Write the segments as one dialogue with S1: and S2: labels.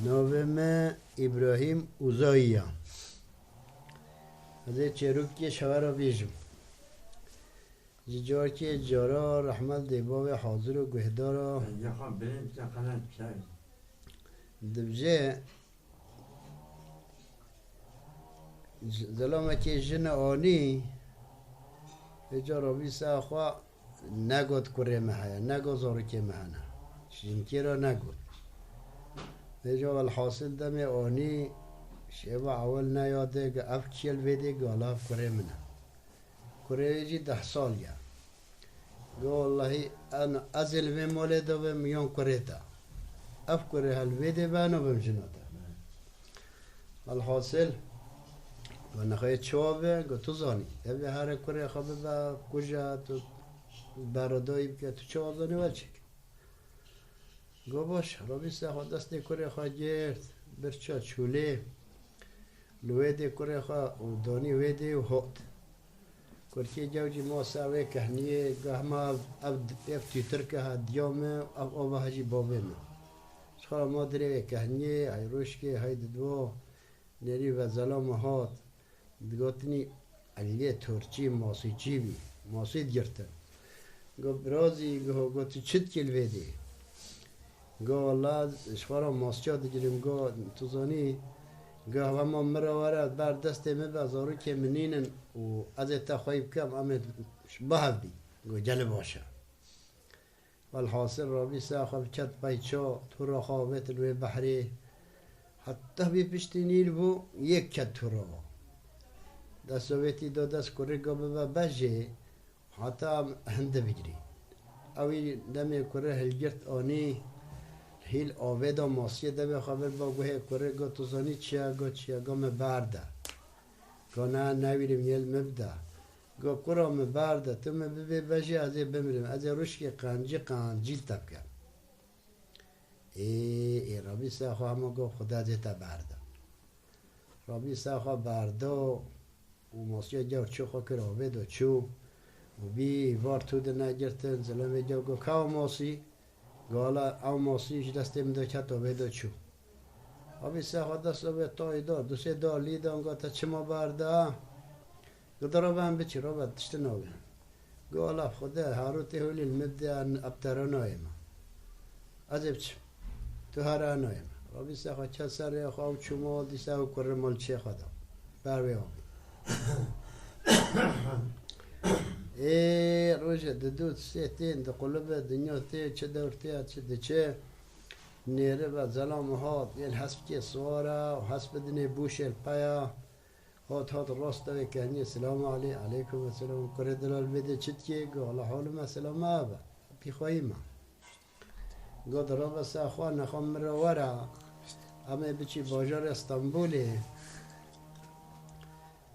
S1: نام ابراهیم اوزایی از چروکی شهر بیجم جار که جارا رحمت دیباب حاضر و گهدارا دبجه ظلامه که جن آنی جارا بیسه اخوا نگود کره مهیا نگود زارو که مهنه جنکی را نگود نجا الحاصل دم آنی شبا اول نیاده که اف کیل ویده گالاف کره منه کره جی 10 سال یا گو والله انا ازل بیم ولده و میان کره تا اف کره هل ویده بانو بم جناده الحاصل و نخواهی چوابه گو تو زانی یه هر کره خوابه با کجا تو برادایی که تو چواب زانی ولچک گو باش رو بیسته خود دست کره خواه گرد برچا چوله لویده کره خواه و دانی ویده و هات کرکی جوجی ما سوی کهنیه گهما افتیتر که ها دیامه او آبا هجی بابه من شخرا ما دره کهنیه های روشکه های ددوا نری و ظلام هات دگاتنی علیه ترچی ماسی چی بی ماسی گرتن گو برازی گو تو چید کل ویده گو والله شخرا ماسچا دگریم گو تو زانی گه و ما مرواره بر دست بازارو که منینن و از تخویب کم امید بهد بی گو جل باشه والحاصل رابی ساخب چت پیچا تو را خوابت روی بحری حتی بی پشتی نیل بو یک چت تو را دستویتی دو دست کره گو ببا بجه حتی هنده بگیری اوی دمی کره هلگرت آنی هیل آوید و ماسیه ده بخوابر با گوه کره گو تو زانی چیا گو مبرده گو نه نویرم یل مبده گو کرا مبرده تو مبه بجی از بمیرم از روش که قنجیل تب کن ای رابی ساخوا همه گو خدا زیتا برده رابی ساخوا برده و ماسیه جو چو خوا کر آوید و چو و بی وار تو ده نگرتن زلمه جو گو که ماسی گالا او ماسیش دستم دو کت و بیدو چو آبی سه خود دست رو به تای دار دو سه دار لیدان گا تا چه ما برده گو درا بهم بچی رو بد تشت ناگه گالا خوده هارو تهولی المده ابترا نایم از بچ تو هر نایم آبی سه خود چه سر خواه چو مال دیسه و کره مال چه خودا بروی آبی ای روشه دو سه تین ده قلب دنیا تی چه دورتی چه چه نیره و ظلام هات یل حسب که سواره و حسب دنی بوش الپایا هات راست و کهنی سلام علیکم و سلام کره دلال بده چت که گو الله حال ما سلام آبا پی خواهی ما گو درا بس اخوان نخوام مروارا اما بچی باجار استانبولی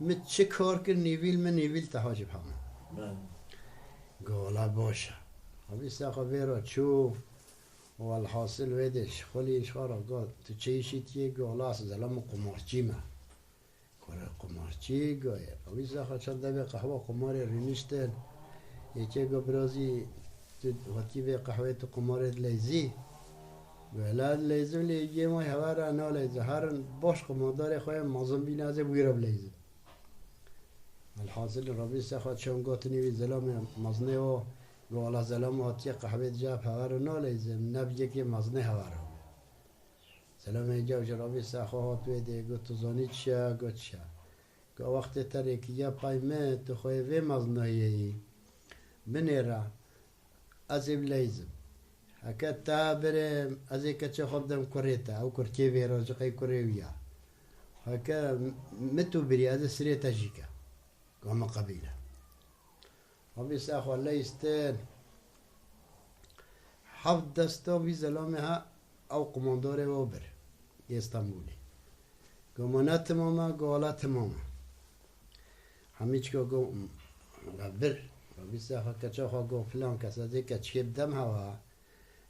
S1: می چه کار که نیویل تحاجب همه گولا باشه همی ساقا بیرا چو والحاصل ویدش خلیش خارا گو تو چیشی تیه گولا از ظلم قمارچی ما کره قمارچی گوه همی ساقا چند دبی قهوه قمار رینشتن یکی گو برازی تو وقتی به قهوه تو قمارت لیزی گولا لیزم لیگی ما هوارا نا لیزه هرن باش قماردار خواه مازم بین از بگیرم لیزه الحاصل ربی سخت چون گاتنی وی زلام مزنه و گوالا زلام آتی قهوه جاب هوارو نالیزم نبیه که مزنه هوارو زلام اینجا وجه ربی سخت هات ویده گو تو زانی چیا گو چیا گو وقت تریکی یا پایمه تو خوی وی مزنه ای بنیره ازیم لیزم هکه تا برم ازی کچه خوب دم کریتا او کرکی وی راجع قی کریویا هکه متو بری از سری تاجیکا قام قبيلة وبي ساخو الله يستان حفظ دستو في زلامها أو قماندار وبر اسطنبولي قمنا تماما قوالا تماما هميش قو غبر وبي ساخو كتشا خو فلان كسا زي كتشكيب دم هوا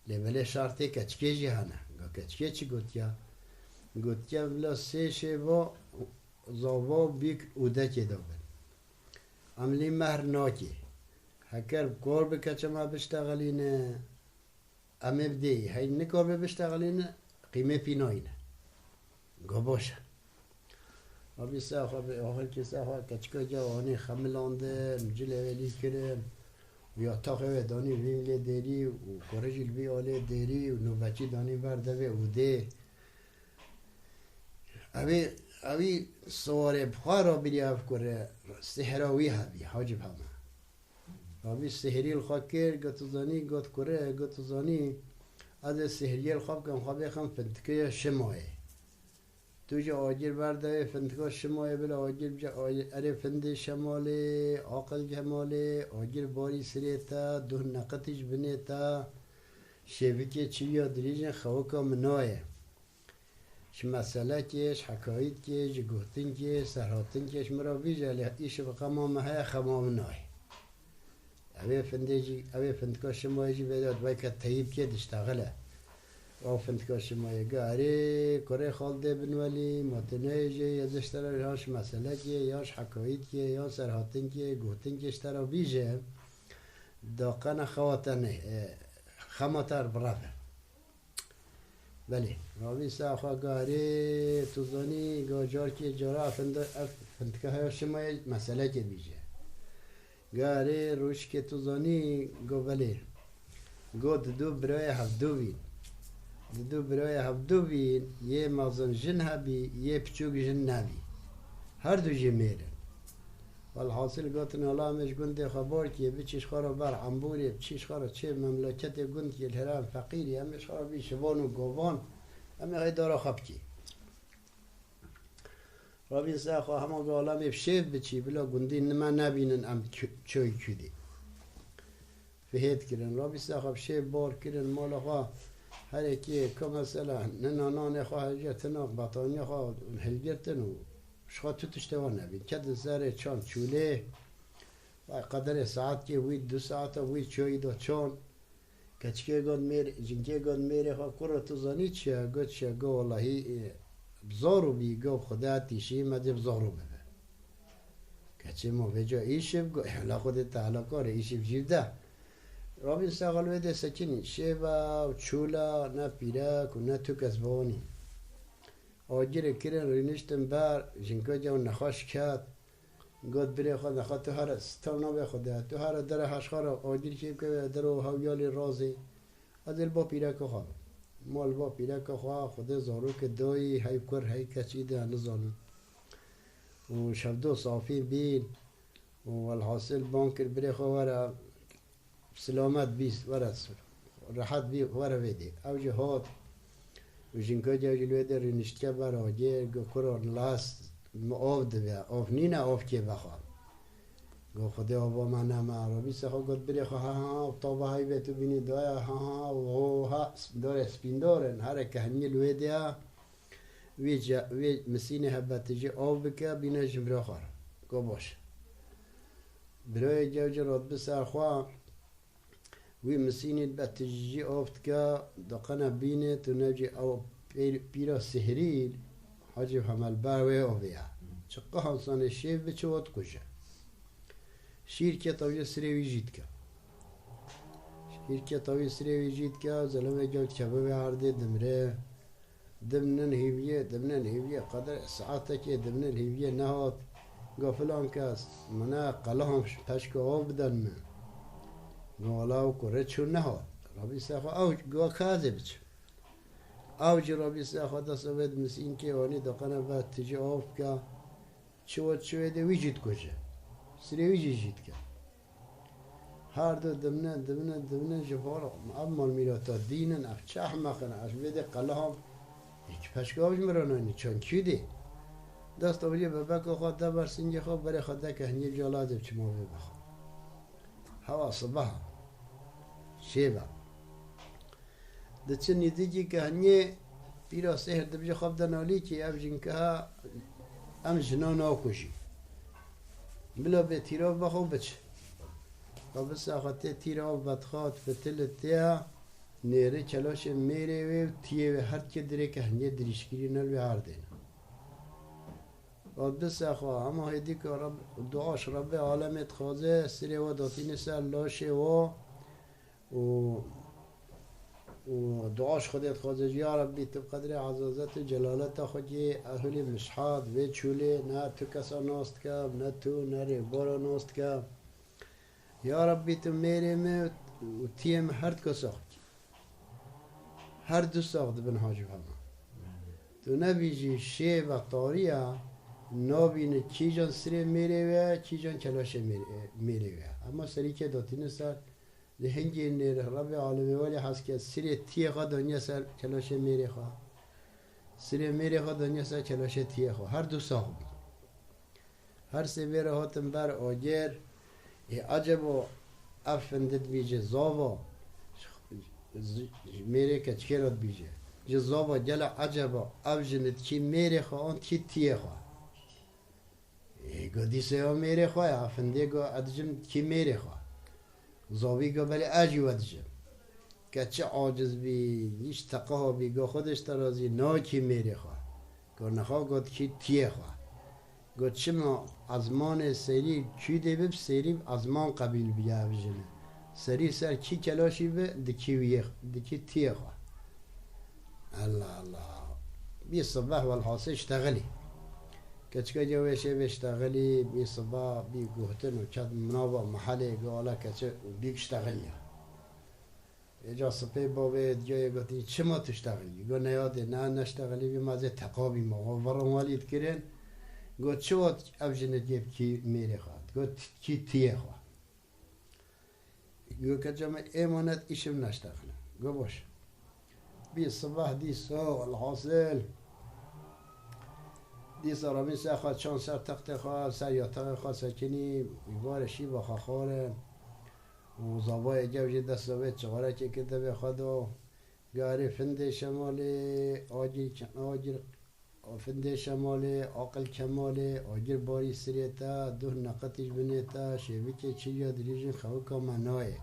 S1: لبلي شرطي كتشكي جهانا كتشكي چي قوتيا بلا سيشي و زاوا بيك اوده كي دابن عملی مهر ناکی هکر کار بکچه ما بشتغلینه امه بدی هی نکار بشتغلینه قیمه پیناینه گو باشه آبی ساخا به آخر که ساخا کچکا جوانی خملانده مجل اولی کرم و یا تاقه دانی ویل دیری و کرجل بی آله دیری و نوبچی دانی برده و اوده اوی سوار بخارا بری اف کره سهراوی هبی حاجب همه آبی سهری الخواب کر گتوزانی گت کره گتوزانی از سهری الخواب کم خواب خم فنتکه شمایه تو جا آجر برده فندکا شمایه بلا آجر بجا اره فند شماله عاقل جماله آجر باری سریتا دو نقطش بنیتا شبکه چویا دریجن خوکا منایه ش مسئله کش حکایت کش گوهتن کش سرحاتن کش مرا بیجا ایش بقمام های خمام نای اوه فندکا شمایه جی بیداد باید که تاییب که دشتغله او فندکا شمایه گاره کره خالده بنولی متنه جی یزش ترا یاش مسئله که یاش حکایت که یا سرحاتن که گوهتن کش ترا بیجه داقن خواتنه خماتر برافه بله راوی ساخا گاره توزانی گاجار که جارا فندکا های شمایه مسئله که بیجه گاره روش که توزانی گو بله گو دو برای هفدو بین دو برای هفدو بین یه مازن جن هبی یه پچوک جن نبی هر دو جه میرن والحاصل گوتن علامش گنده خبار که بچیش خارا بر عمبوری بچیش خارا چه مملکت گند که الهرام فقیری همش خارا بی شبان و گوان همه های دارا خب کی رابین ساخوا همه به عالم بشیف بچی بلا گندی نما نبینن ام چوی کدی فهید کرن رابین ساخوا بشیف بار کرن مال خواه هر اکی که مثلا ننانان خواه هجتنا بطانی خواه هلگرتن و شخوا تو تشتوان نبین کد زر چان چوله و قدر ساعت که وی 2 ساعت وی چوی دا چان کچکه گاد میر جنگه گاد میره خواه کرا تو زنی چیه گد چیه گو واللهی بزارو بی گو خدا تیشی مده بزارو ببه کچه ما بجا ایشب گو احلا خود تعالی کاره ایشب جیبده رابین ساقل ویده سکنی شیبا و چولا نه پیرک و نه تو کسبانی آجر کرن رینشتن بر جنگه جا نخواش کرد گاد بره خود نخواد تو هر ستانا به خوده تو هر در هشخار آجر چیب که در و هویال رازی ادل با پیرک خواه مال با پیرک خواه خود زارو که دایی هی کر هی کچی ده نزانم و شبدو صافی بین و الحاصل بانکر بره خواه ورا سلامت بیست ورا راحت بی ورا ویدی او جهاد و جنگا جا جلوه رینشتکه بر آجر گو کرار لاست آف دوه آف نینه آف که بخواه گو خدا آبا من هم عربی سخوا گد بری خواه ها طابه های بیتو بینی دایا ها ها داره سپین دارن هر که همی لوه دیا وی مسینه هبت جه آف بکه بینه جمره خواه گو باش برای جوجه راد بسر خواه وی مسینه بت جه آفت که دقنه بینه تو نجه او پیرا سهریل حاجب همال باوی آویا چقه حسان شیف بچه واد کشه شرکت سری جید که شرکت سری جید که زلمه جوت کباب عرضه دمره دمنن هیویه قدر ساعته که دمنن هیویه نهاد گفلان کس منا قلهم پشک آب بدن من گوالا و کره چون نهاد رابی سخوا او گوا کازه بچه او جی رابی سخوا دست اوید مسین که وانی دقنه باید تجی آب که چوه ده ویجید کشه سری ویجید که هر دو دمنه جفار اما میراتا دینن اف چه مخنه اش بده قلهم یک پشگاهش مرانانی چون کیده دست آوری ببک خود ده بر سنگ خواب برای خود ده که هنگی جالازب چه ما بخواب هوا صبح شیبه ده چه نیدیجی که هنگی پیرا سهر ده بجا خواب ده نالی که اف جنکه ها ام جنان آکوشی بلا به تیراف بخواب بچه و بس آخاته تیراف بدخواد فتل تیا نیره چلاش میره و تیه و هر که دره که هنگه دریشگیری نل به هر دین و بس آخوا اما هیدی که دعاش رب عالمت خوازه سری و داتین سر لاشه و و دعاش خودت خوزش یا ربی تو قدر عزازت و جلالت خودی اهل مشحاد و چوله نه تو کسا ناست کم نه تو نه ریبارا ناست کم یا ربی تو میریم و تیم هر کو ساخت هر دو ساخت بن حاجب همه تو نبیجی شی و طاریه نابینه کی جان سری میره و کی جان کلاش میره و اما سری که داتین سر لهنگی نیر رب عالمی ولی هست که سری تیغا دنیا سر کلاش میره خواه سری میره خواه دنیا سر کلاش تیغا هر دو ساخت بی هر سی بیره هاتم بر آگر عجب و افندت بیجه زاوا میره که چکرات بیجه جزاوا جل عجبا افجنت کی میره خواه آن کی تیه خواه گو دیسه ها میره خواه افنده گو ادجم کی میره خواه زاوی گو بلی اجی ودجم که چه عاجز بی هیچ تقاها بی گو خودش ترازی نا کی میره خواه گو نخواه گو کی تیه خواه گو چه ما ازمان سری کی دی بب سری ازمان قبیل بیا افجنه سری سر کی کلاشی به دکی تیه خواه الله الله بي الصباح والحاصل اشتغلي كتشكا جواشي بيشتغلي بي الصباح بي قوتن وكاد منابع محلي قالا كتشا وبيك اشتغلي اجا صبي بابي جاي قلتي چما تشتغلي قال نيادي نا نشتغلي بما زي تقابي ما ورم والد كرين قلت شو افجن تجيب كي ميري خات قلت كي تيه خوا قلت كجمع ايمانت اشم نشتغل قل باش بي الصباح دي سو الحاصل دي صار من ساخات شان سر تخت خال سر ياتق خال سكني يبارشي بخخار وزابای جوجي دستوه چغاره که کده به خدا گاری فنده شمالی آجر فنده شمالی عقل کمالی آجر باری سریتا دو نقطش بنیتا شیوی که چی یاد ریجن خوکا منایه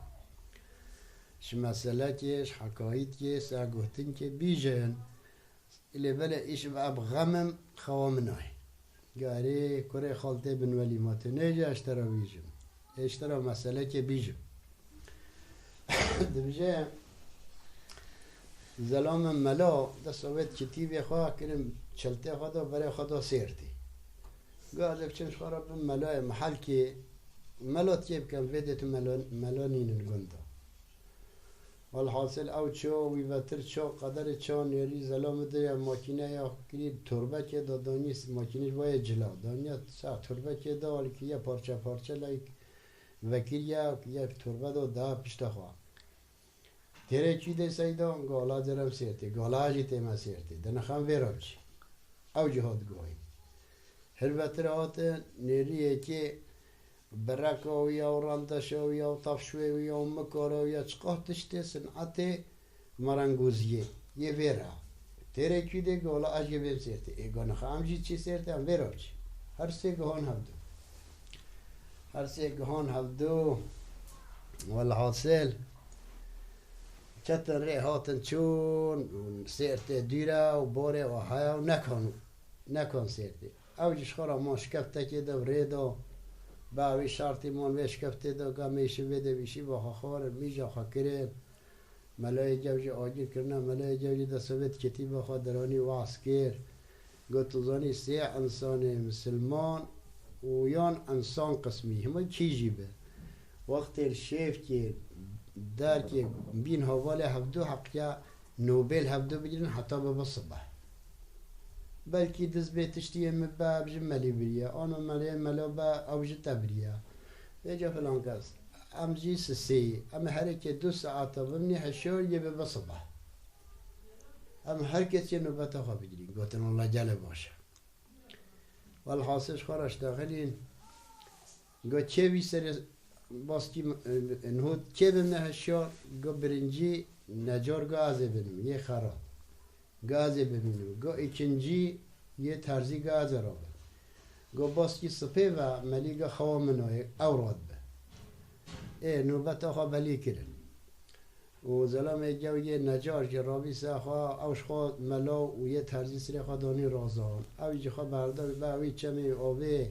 S1: ش مسئله کش حکایت که ساگوهتن که بیجن اللي بلا ايش باب غمم خوامناي قاري كوري خالتي بن ولي مات نيجي اشترى بيجم اشترى مسألة كي بيجم دبجه زلام ملا ده صوت كتيب يخوا كرم چلته خدا برای خدا سيرتي قال بچنش خراب ملا محل كي ملا تيب كان فيدت ملا نين الجندا والحاصل او چو وی وتر چو قدر چو نیری زلام ده ماکینه یا کلی تربه که دادانی ماکینش باید جلا دانیا سا تربه که دال که یه پارچه لایک وکیل یا تربه دا پشت خواه تیره چی ده سیدا گالا درم سیرتی گالا اجی تیما سیرتی دنخم ویرام چی او جهاد گوهی هر وتر هات نیریه که برک و یا رندش و یا تفشوی و یا مکار و یا چقاه تشته صنعت مرنگوزیه یه ویرا تیره کی ده گالا اجی بیم سیرتی ایگان خامجی چی سیرتی هم ویرا چی هر سه گهان هفدو والحاصل كتن ريحاتن چون سيرتي ديرا وبوري وحيا ونكون سيرتي اوجش خورا ما شكفته كده وريدو باوي شارتي مون ويش كفته دو قاميش ويده بيشي باخا خور ميجا خاكرين ملاي جوجي آجير كرنا ملاي جوجي دا سويت كتي باخا دراني وعسكر قلت زاني سيع انسان مسلمان ويان انسان قسمي هما كي جيبه وقت الشيف كي در که بین حواله هفدو حقیقه نوبل هفدو بگیرن حتی به الصبح بلکه دز بیتشتیه مبا بجه ملی بریا آنو ملا با اوجه تبریا بیجا فلان کس امجی سسی اما هر که 2 ساعت بمنی حشور یه به الصبح اما هر کسی نوبت خواه بگیرین گوتن الله جل باشه والحاصل خور اشتغلین گوت چه وی سر باski نهود که بمنه هشیار گو برنجی نجار گازه بنم یه خراب گازه ببینم گو اکنجی یه ترزی گازه را بن گو باski سپه و ملی گو خواه منای اوراد به نوبت آخوا بلی کرن و زلام جو یه نجار که رابی سه خواه اوش خواه ملا و یه ترزی سری خواه دانی رازان اوی خواه بردار به اوی چمی آوه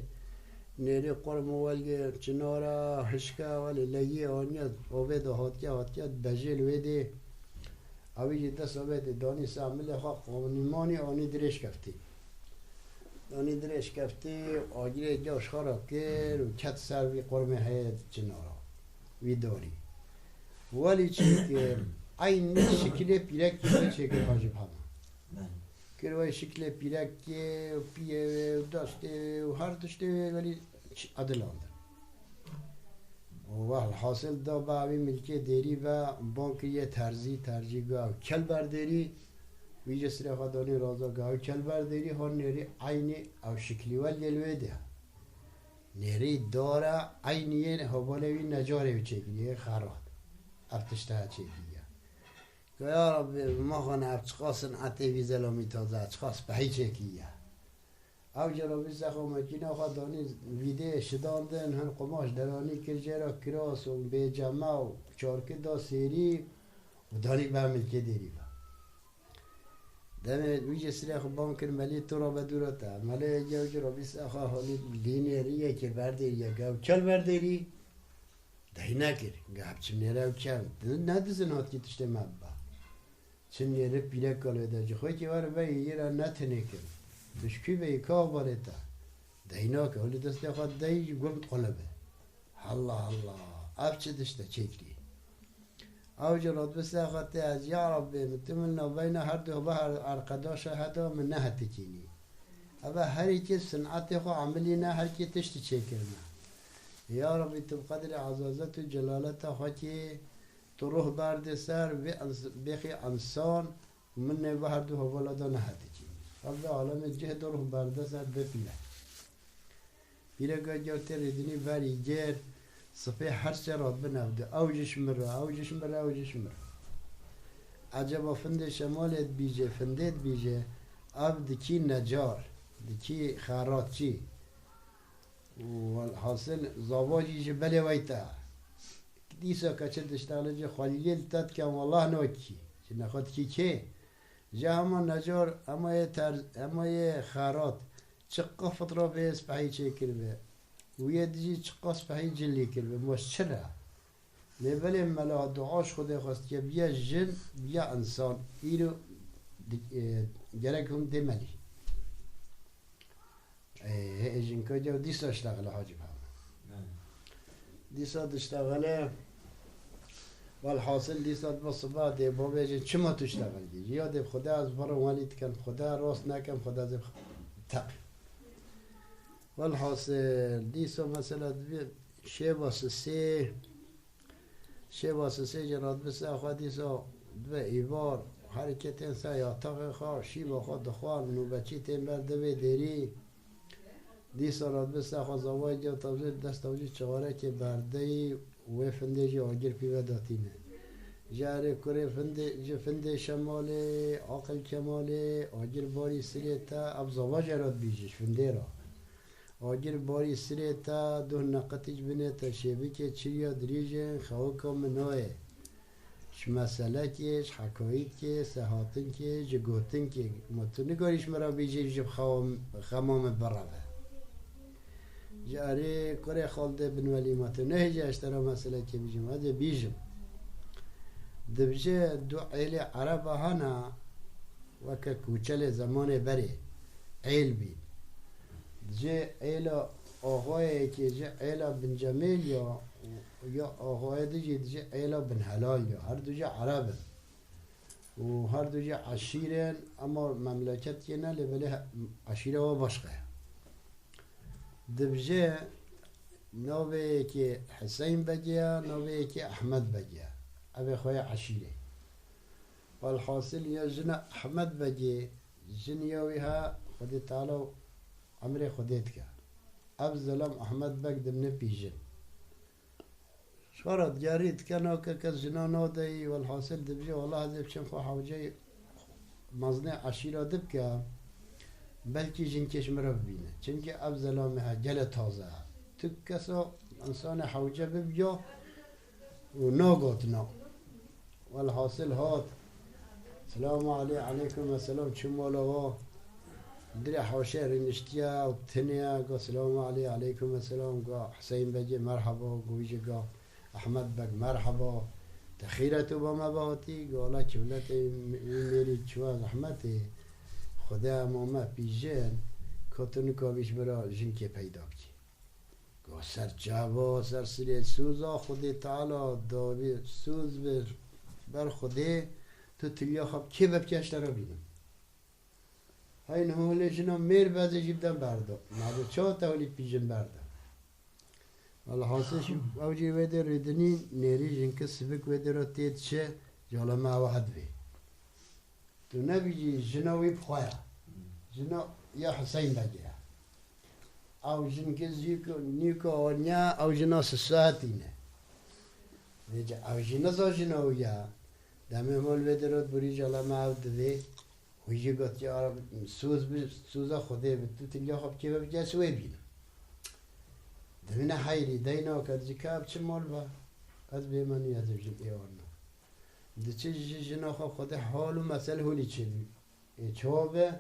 S1: نیری قرم والگه چنارا هشکا ولی لگی آنیاد اوه دا هاتیا بجل ویده اوی جده ثابت دانی سامل خواه قانونی مانی آنی درش کفتی دانی درش کفتی آگیر جاش خارا کر و کت سر وی قرمه هید جنارا وی داری ولی چی کر این شکل پیرک که چه کر حاجب همه کروای شکل پیرک که پیه و داشته و هر داشته ولی عدلانده و حاصل دا با اوی ملکه دیری و بانک یه ترجی گاه کل برداری ویجه سر خدانی رازا گاه کل برداری ها نیری عینی او شکلی ولی الوی ده نیری داره عینیه حوالوی نجاره بچگیه خراد افتشته چگیه که یا رب ما خانه افچقاسن عطی وی زلامی تازه اچقاس به هی چگیه او جنابی سخو مکینه خواهد دانی ویده شداندن هن قماش درانی کرجه را کراس و به جمع و چارکه دا سیری و دانی به ملکه دیری با دمه ویجه سری خو بانکر ملی تو را بدورتا ملی جو جنابی سخو حالی لینه ریه که بردیری گو چل بردیری دهی نکر گب چم نیره و چم ندزن هات که تشته مبا چم نیره پیره کالوی دا جو خوی که واره بایی یه را نتنه کن دشکی به یکا بارتا دینا که ولی دست خود دی گفت قلبه الله افچه دشته چکری او جرات بس خاطر از یا رب متمنا بین هر دو بحر ارقداش هدا من نه تکینی اما هر کی صنعت خو عملی نه هر کی تشت چکرنا یا رب تو قدر عزازت و جلالت خو کی تو روح برد سر بخی انسان من نه هر دو ولدا نه رب عالم جهد روح برده سر بپیره پیره که جوته ردنی وری جر صفحه هر چه راد بنفده اوجش مره عجبا فنده شمالت بیجه فندت بیجه اب دکی نجار دکی خارات چی والحاصل زواجی جه بله ویتا دیسا کچه دشتاله جه خالیل تد که والله نوکی چه نخواد که جا همه نجار اما یه خارات چقا فطرا به اسپحی چه کرده و یه دیجی چقا اسپحی جلی کرده موش چرا لیبل ملا دعاش خوده خواست که بیا جن بیا انسان ایرو گرک هم دمالی جن که جو دیسا اشتغل حاجب هم دیسا اشتغله والحاصل دیسات بصبا دی بابا جن چما تشتغل دی یا دی خدا از برا والید کن خدا راست نکن خدا دی تق والحاصل دیسا مثلا شه واسه سه جنات بس اخوا دیسا دو ایوار حرکت انسا یا تاق خواه شی با خود دخوار منو بچی تیم برده به دیری دیسا راد بس اخوا زوای جو تابزیر دست تاوجی چغاره که برده و فنده جی آگر پیوه داتینه جاره کره فنده شماله عقل کماله آگر باری سریه تا اب زواج راد بیجش فنده را آگر باری سریه تا دو نقطیج بینه تا شیبه که چریا دریجه خواه که منوه مسئله که حکایت که سهاتن که جگوتن که متو نگاریش مرا بیجه جب خمام براوه جاره کره خالده بن ولی ماتو نه جه اشترا مسئله که بیجم هده بیجم دبجه دو عیل عرب هانا وکا کوچل زمان بره عیل بید جه عیل آقای که جه عیل بن جمیل یا آقای دیگه جه عیل بن حلال یا هر دو جه عربن و هر دو جه عشیرن اما مملکت که نه ولی عشیره و باشقه دبجه نوبه که حسین بگیه نوبه که احمد بگیه اوه خواه عشیره والحاصل یا جن احمد بگیه جن یاوی ها خودی تعالی عمر خودیت که اب ظلم احمد بگ دم نپیجن شارت جارید کنو که کس جنا نادهی والحاصل دبجه والله هزیب چم خواه حوجه مزنه عشیره دب که بلکه جن کشمره ببینه چونکه اب ظلامه ها گل تازه ها تو کسا انسان حوجه ببیا و ناگات نا والحاصل هات سلام علیکم و سلام چمالا دري حوشير نشتيا وتنيا قال السلام عليكم السلام قال حسين بجي مرحبا قويجي قال أحمد بك مرحبا تخیرت و با مباتی گالا کولت میری چوا زحمتی خدا امامه پیجن کتون کابیش برا جن که پیدا کی گا سر جوا سر سریت سوزا خودی تعالی داوی سوز بر خودی تو تلیا خب کی بکش را بینم های نهولی جنا میر بازی جیبدن بردا نبود چه تاولی پیجن بردا والله حاسش اوجی ویده ریدنی نیری جنک سبک ویده را تید چه جالا ما واحد بی تو نبیجی جناوی بخوایا جنا یا حسین بگیره او جنک زیکو نیکو آنیا او جنا سساعتینه ویجا او جنا زا جناویا دمه مول ویده را بری جالا ما واحد بی ویجی گفت یا سوزا خوده به تو تلیا خب که بجا سوی بینه دمینه حیری دینا کد زکاب چه مال با از بیمانی از جن ایوارنا ده چه جنا خود حال و مسئله هولی چه چوبه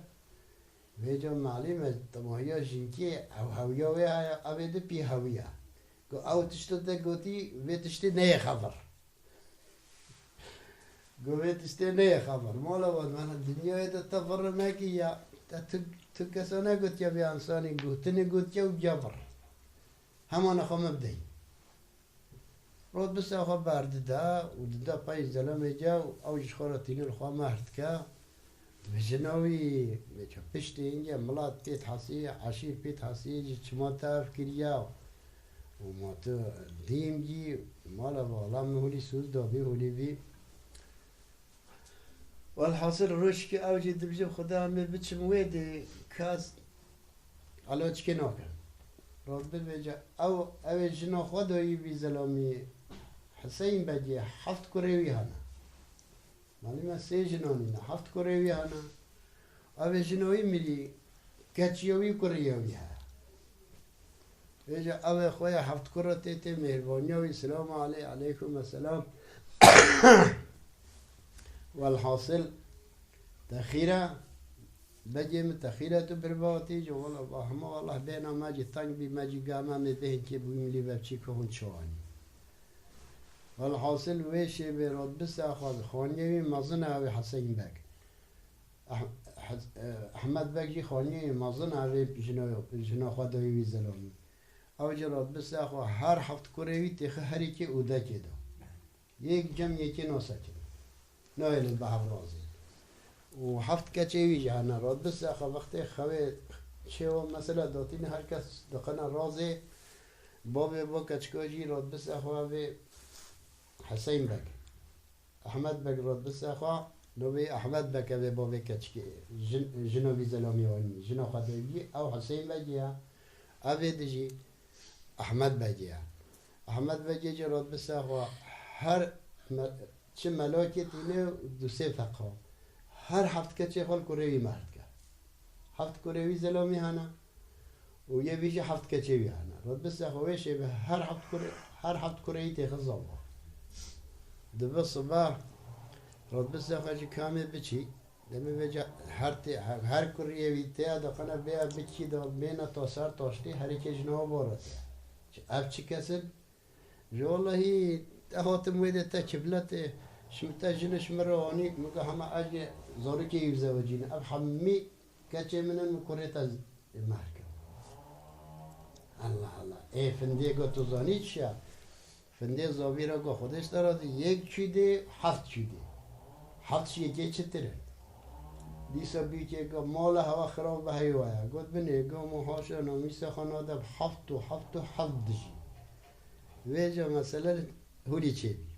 S1: ویجا معلومه تماهیا جنکی او هویا و اویده پی هویا گو او تشتو ده گوتی وی تشتی نه خبر گو وی تشتی نه خبر مولا بود من دنیا ده تفر نکی یا تو کسا نگوت یا بی انسانی گوتنی گوت یا جبر همان خم بدی رود بس آخه برد دا و دا پای زلمه جا اوج خورتینی رو خواه مرد که بجناوی بچه پشت اینجا ملات پیت حسی عشیر پیت حسی جی چما تاف کریا و ما تو دیم جی مالا بالا مهولی سوز دابی هولی بی والحاصل روش که اوجی دبجم خدا همه بچم ویدی کاس علاج که ناکن راد بجا او جنا خدایی بی زلامی حسین بجی هفت کروی هنه معلومه سه جنانی نه هفت کروی هنه او جنایی میری کچیوی کروی ها بجا او خواه هفت کرو تیتی مهربانیوی سلام علیکم السلام والحاصل تخیره بجیم تخیرت برباتی جو والله همه والله بینا ماجی تنگ بی ماجی گاما می بهن که بویم لی بچی که هون چوانی والحاصل ویشه به رد بس اخواد خانیوی مزن اوی حسین بگ احمد بگ جی خانیوی مزن اوی جنا خدایی وی زلامی او جا رد بس اخواد هر هفت کروی تیخه هری که اوده که دو یک جمع یکی ناسا که نایل بحر رازی و هفت کچه‌ای جهان راد بس آخه وقتی خواه چه و مثلا داتین هر کس دقیقا رازه با کچکاجی راد بس آخه حسین بگ احمد بگ راد بس آخه نوی احمد بگ به باب کچکی جنوبی زلامی آنی جنو خدایی او حسین بگی اوی دیجی احمد بگی احمد بگی جی راد بس آخه هر چه ملاکت اینه دو سه فقه هر هفت کچه خال کروی مرد کرد هفت کروی زلامی هنه و یه ویژه هفت کچه وی هنه راد بس خویشه به هر هفت کروی تیخ زابا دو صبح راد بس خویشه کامل بچی دمی ویجه هر کروی وی تیا دقیقا بیا بچی دا بینا تا سر تاشتی هر که جنها بارد اب چی کسل جو واللهی احاتم ویده تا کبلته شمتا جنش مرانی مگه همه اجی زاری که یوزه و جینه اب همی کچه منن مکوریتا مرکب الله الله ای فنده گو تو زانی چیا فنده زاوی را گو خودش دارد یک چیده هفت چیده هفت چیده چطوره دیسا بی که گو مال هوا خراب به هیوایا گود بینه گو محاشا نامیسه خاناده هفت و هفت و هفت دشی ویجا مثلا هولی چه بی